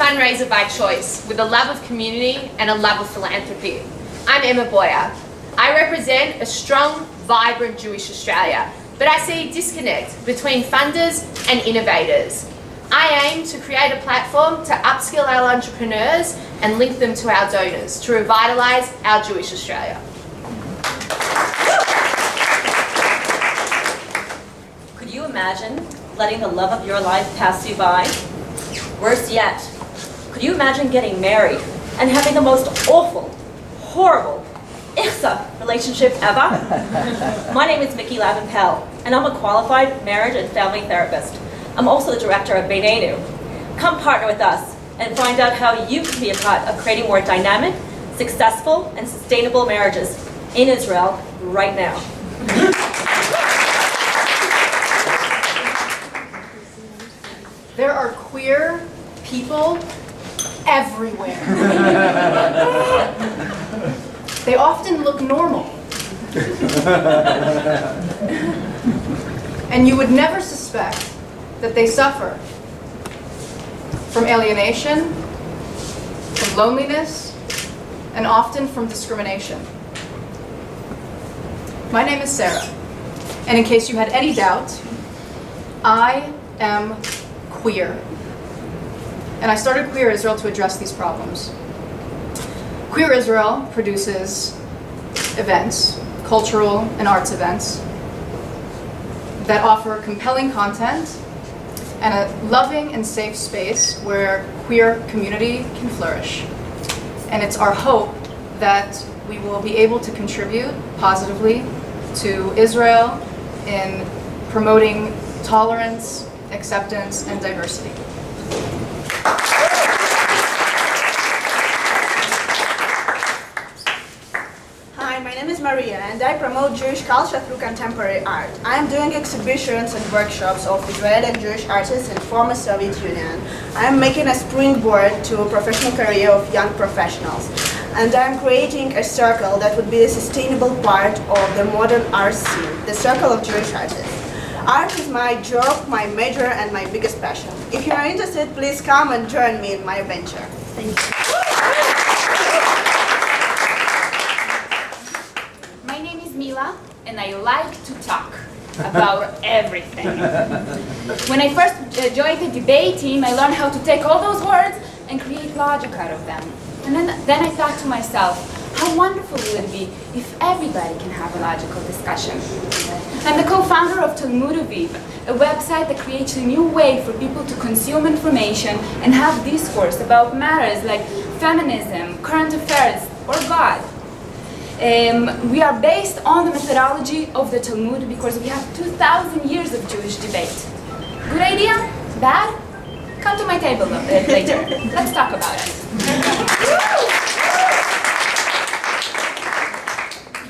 fundraiser by choice with a love of community and a love of philanthropy. I'm Emma Boyer. I represent a strong, vibrant Jewish Australia, but I see a disconnect between funders and innovators. I aim to create a platform to upskill our entrepreneurs and link them to our donors to revitalise our Jewish Australia. Could you imagine letting the love of your life pass you by? Worse yet, could you imagine getting married and having the most awful, horrible, ichsa relationship ever? My name is Mickey Lavenpel, and I'm a qualified marriage and family therapist. I'm also the director of Beinenu. Come partner with us and find out how you can be a part of creating more dynamic, successful, and sustainable marriages in Israel right now. There are queer people everywhere. They often look normal. And you would never suspect that they suffer from alienation, from loneliness, and often from discrimination. My name is Sarah, and in case you had any doubt, I am queer. And I started Queer Israel to address these problems. Queer Israel produces events, cultural and arts events, that offer compelling content and a loving and safe space where queer community can flourish. And it's our hope that we will be able to contribute positively to Israel in promoting tolerance, acceptance, and diversity. Hi, my name is Maria, and I promote Jewish culture through contemporary art. I am doing exhibitions and workshops of Israeli and Jewish artists in former Soviet Union. I am making a springboard to a professional career of young professionals. And I am creating a circle that would be a sustainable part of the modern art scene, the circle of Jewish artists. Art is my job, my major, and my biggest passion. If you are interested, please come and join me in my venture. Thank you. My name is Mila, and I like to talk about everything. When I first joined the debate team, I learned how to take all those words and create logic out of them. And then I thought to myself, how wonderful it would be if everybody can have a logical discussion. I'm the co-founder of Talmud Aviv, a website that creates a new way for people to consume information and have discourse about matters like feminism, current affairs, or God. We are based on the methodology of the Talmud because we have 2,000 years of Jewish debate. Good idea? Bad? Come to my table later. Let's talk about it.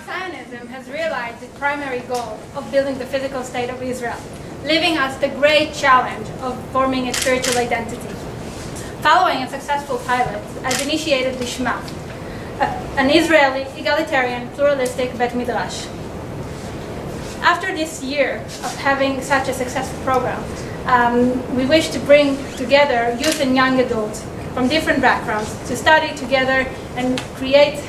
Zionism has realized its primary goal of building the physical state of Israel, leaving us the great challenge of forming a spiritual identity. Following a successful pilot, has initiated Lishma, an Israeli, egalitarian, pluralistic Bet Midrash. After this year of having such a successful program, we wish to bring together youth and young adults from different backgrounds to study together and create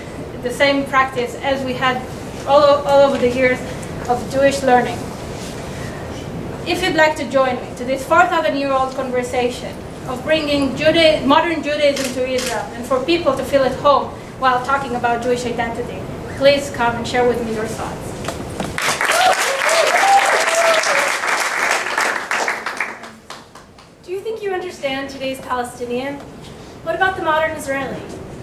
the same practice as we had all over the years of Jewish learning. If you'd like to join me to this 4,000-year-old conversation of bringing modern Judaism to Israel and for people to feel at home while talking about Jewish identity, please come and share with me your thoughts. Do you think you understand today's Palestinian? What about the modern Israeli?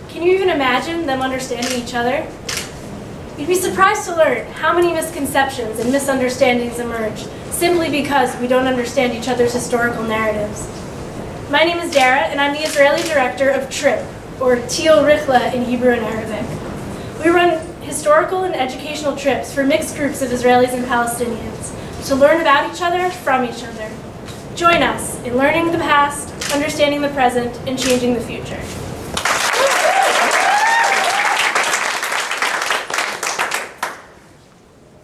Can you even imagine them understanding each other? You'd be surprised to learn how many misconceptions and misunderstandings emerge simply because we don't understand each other's historical narratives. My name is Dara, and I'm the Israeli director of TRIP, or Tio Richla in Hebrew and Arabic. We run historical and educational trips for mixed groups of Israelis and Palestinians to learn about each other from each other. Join us in learning the past, understanding the present, and changing the future.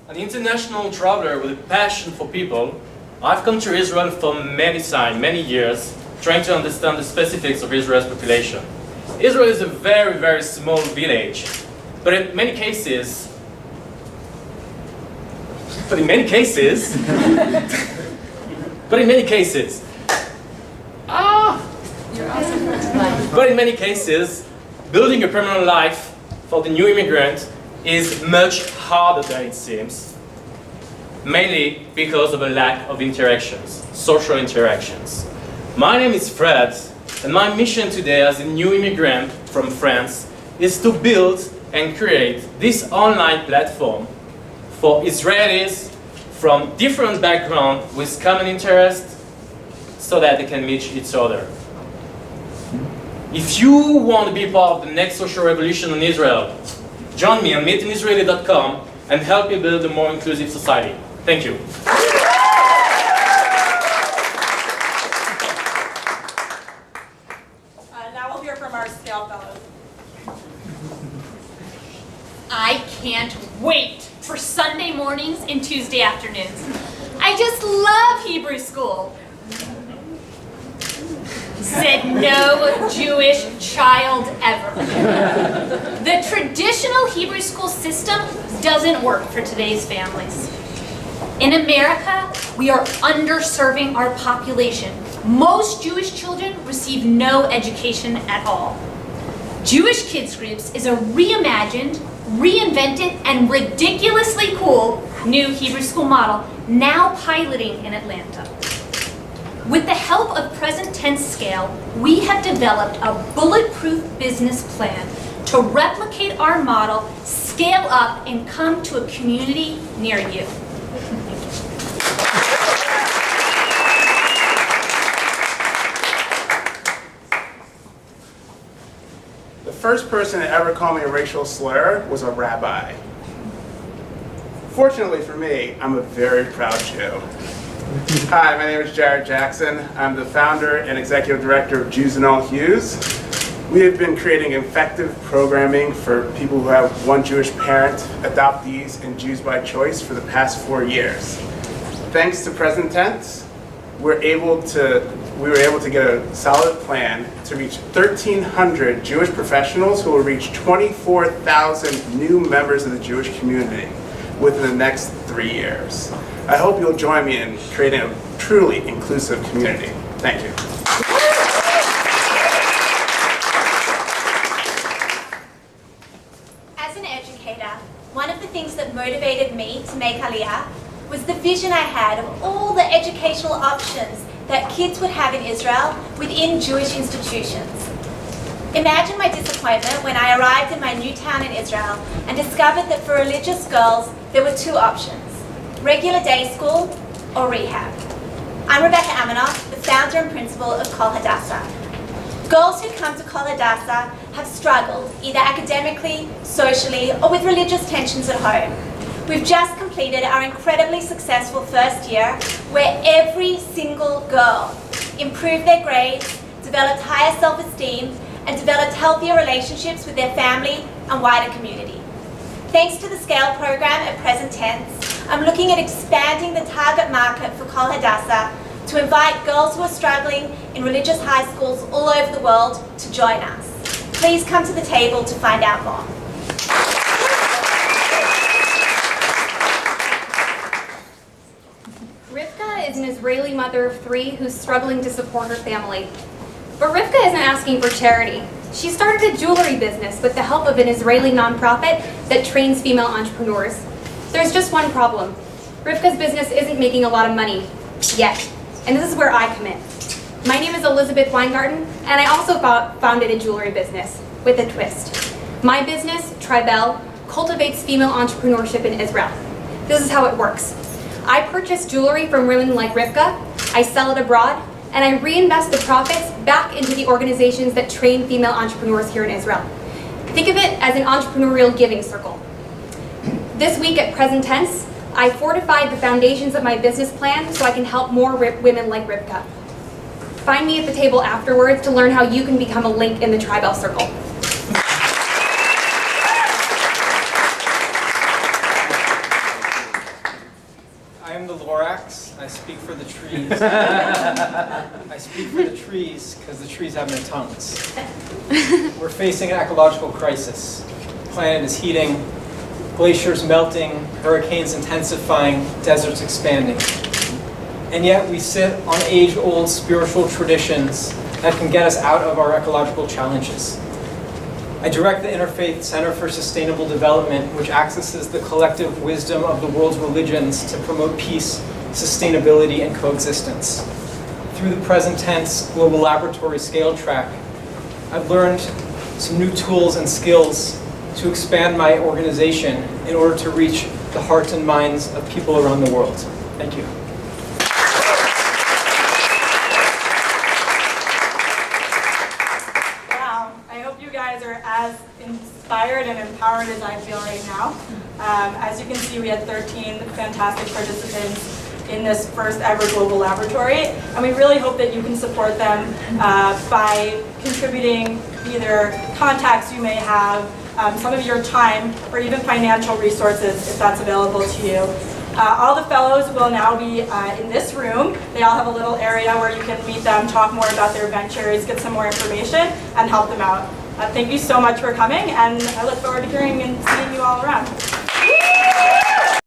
An international traveler with a passion for people, I've come to Israel for many years trying to understand the specifics of Israel's population. Israel is a very, very small village, but in many cases, but in many cases, building a permanent life for the new immigrant is much harder than it seems, mainly because of a lack of interactions, social interactions. My name is Fred, and my mission today as a new immigrant from France is to build and create this online platform for Israelis from different backgrounds with common interests so that they can meet each other. If you want to be part of the next social revolution in Israel, join me on meetinisraeli.com and help me build a more inclusive society. Thank you. Now we'll hear from our Scale Fellows. I can't wait for Sunday mornings and Tuesday afternoons. I just love Hebrew school. Said no Jewish child ever. The traditional Hebrew school system doesn't work for today's families. In America, we are underserving our population. Most Jewish children receive no education at all. Jewish Kids Groups is a reimagined, reinvented, and ridiculously cool new Hebrew school model now piloting in Atlanta. With the help of Present Tense Scale, we have developed a bulletproof business plan to replicate our model, scale up, and come to a community near you. The first person to ever call me a racial slur was a rabbi. Fortunately for me, I'm a very proud Jew. Hi, my name is Jared Jackson. I'm the founder and executive director of Jews in All Hues. We have been creating effective programming for people who have one Jewish parent, adoptees, and Jews by choice for the past 4 years. Thanks to Present Tense, we were able to get a solid plan to reach 1,300 Jewish professionals who will reach 24,000 new members of the Jewish community within the next 3 years. I hope you'll join me in creating a truly inclusive community. Thank you. As an educator, one of the things that motivated me to make Aliyah was the vision I had of all the educational options that kids would have in Israel within Jewish institutions. Imagine my disappointment when I arrived in my new town in Israel and discovered that for religious girls, there were 2 options: regular day school or rehab. I'm Rebecca Amanoff, the founder and principal of Kol Hadassah. Girls who come to Kol Hadassah have struggled, either academically, socially, or with religious tensions at home. We've just completed our incredibly successful first year, where every single girl improved their grades, developed higher self-esteem, and developed healthier relationships with their family and wider community. Thanks to the SCALE program at Present Tense, I'm looking at expanding the target market for Kol Hadassah to invite girls who are struggling in religious high schools all over the world to join us. Please come to the table to find out more. Rivka is an Israeli mother of 3 who's struggling to support her family. But Rivka isn't asking for charity. She started a jewelry business with the help of an Israeli nonprofit that trains female entrepreneurs. There's just one problem. Rivka's business isn't making a lot of money, yet. And this is where I come in. My name is Elizabeth Weingarten, and I also founded a jewelry business, with a twist. My business, Tribel, cultivates female entrepreneurship in Israel. This is how it works. I purchase jewelry from women like Rivka, I sell it abroad, and I reinvest the profits back into the organizations that train female entrepreneurs here in Israel. Think of it as an entrepreneurial giving circle. This week at Present Tense, I fortified the foundations of my business plan so I can help more women like Rivka. Find me at the table afterwards to learn how you can become a link in the Tribel circle. I am the Lorax. I speak for the tree trees. I speak for the trees because the trees have no tongues. We're facing an ecological crisis. The planet is heating, glaciers melting, hurricanes intensifying, deserts expanding. And yet we sit on age-old spiritual traditions that can get us out of our ecological challenges. I direct the Interfaith Center for Sustainable Development, which accesses the collective wisdom of the world's religions to promote peace, sustainability, and coexistence. Through the PresenTense Global Laboratory Scale Track, I've learned some new tools and skills to expand my organization in order to reach the hearts and minds of people around the world. Thank you. Wow, I hope you guys are as inspired and empowered as I feel right now. As you can see, we had 13 fantastic participants in this first ever global laboratory, and we really hope that you can support them by contributing either contacts you may have, some of your time, or even financial resources if that's available to you. All the fellows will now be in this room. They all have a little area where you can meet them, talk more about their ventures, get some more information, and help them out. Thank you so much for coming, and I look forward to hearing and seeing you all around.